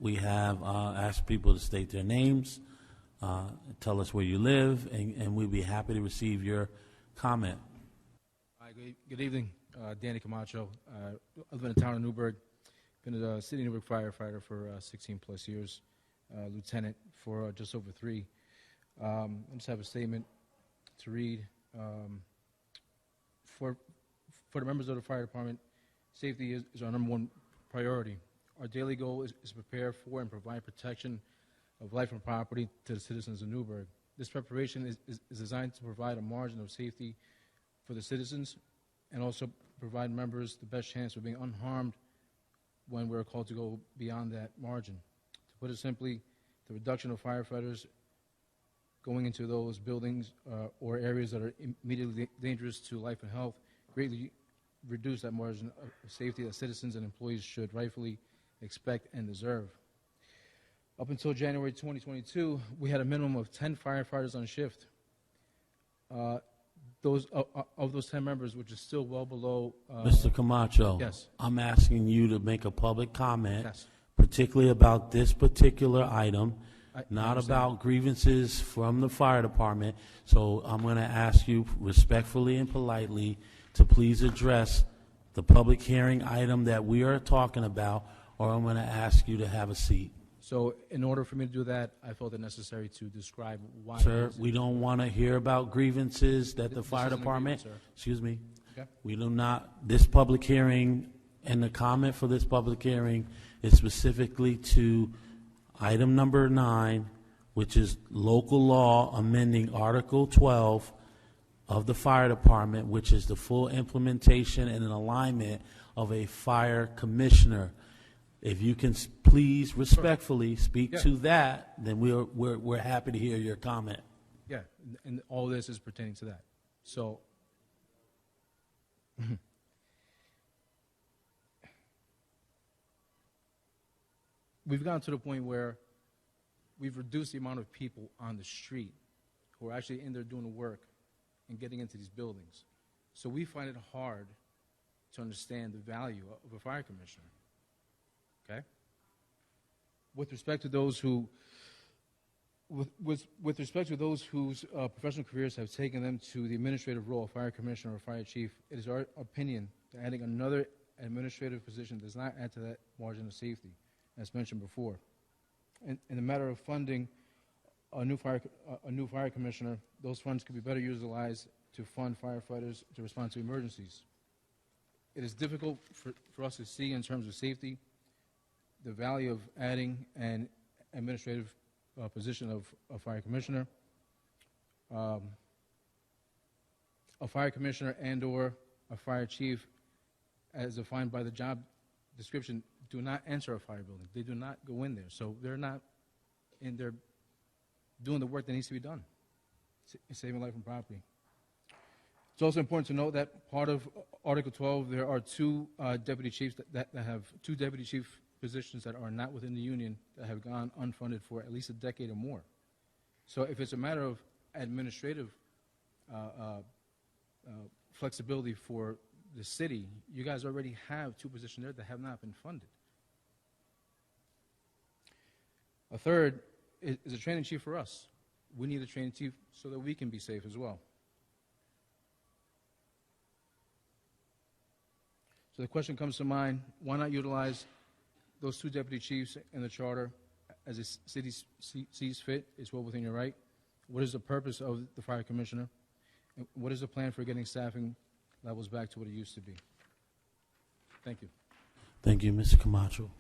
We have asked people to state their names, tell us where you live, and we'd be happy to receive your comment. Hi, good evening. Danny Camacho. I live in the town of Newburgh. Been a city Newburgh firefighter for 16 plus years, lieutenant for just over 3. I just have a statement to read. For the members of the fire department, safety is our #1 priority. Our daily goal is to prepare for and provide protection of life and property to the citizens of Newburgh. This preparation is designed to provide a margin of safety for the citizens and also provide members the best chance of being unharmed when we're called to go beyond that margin. To put it simply, the reduction of firefighters going into those buildings or areas that are immediately dangerous to life and health greatly reduce that margin of safety that citizens and employees should rightfully expect and deserve. Up until January 2022, we had a minimum of 10 firefighters on shift. Of those 10 members, which is still well below... Mr. Camacho, yes. I'm asking you to make a public comment, Yes. particularly about this particular item, I not understand. about grievances from the fire department. So I'm going to ask you respectfully and politely to please address the public hearing item that we are talking about, or I'm going to ask you to have a seat. So in order for me to do that, I felt it necessary to describe why... Sir, we don't want to hear about grievances that the This fire isn't a department... grievance, sir. Excuse me. Okay. We do not, this public hearing and the comment for this public hearing is specifically to item number 9, which is local law amending Article 12 of the fire department, which is the full implementation and an alignment of a fire commissioner. If you can please respectfully speak Yeah. to that, then we're happy to hear your comment. Yeah, and all this is pertaining to that. So, we've gotten to the point where we've reduced the amount of people on the street who are actually in there doing the work and getting into these buildings. So we find it hard to understand the value of a fire commissioner. Okay? With respect to those who, with respect to those whose professional careers have taken them to the administrative role of fire commissioner or fire chief, it is our opinion that adding another administrative position does not add to that margin of safety, as mentioned before. In the matter of funding a new fire commissioner, those funds could be better utilized to fund firefighters to respond to emergencies. It is difficult for us to see in terms of safety the value of adding an administrative position of a fire commissioner. A fire commissioner and or a fire chief, as defined by the job description, do not enter a fire building. They do not go in there. So they're not in there doing the work that needs to be done, saving life and property. It's also important to note that part of Article 12, there are 2 deputy chiefs that have 2 deputy chief positions that are not within the union that have gone unfunded for at least a decade or more. So if it's a matter of administrative flexibility for the city, you guys already have 2 positions there that have not been funded. A third is a training chief for us. We need a training chief so that we can be safe as well. So the question comes to mind, why not utilize those 2 deputy chiefs in the charter as the city sees fit? It's well within your right. What is the purpose of the fire commissioner? And what is the plan for getting staffing levels back to what it used to be? Thank you. Thank you, Mr. Camacho.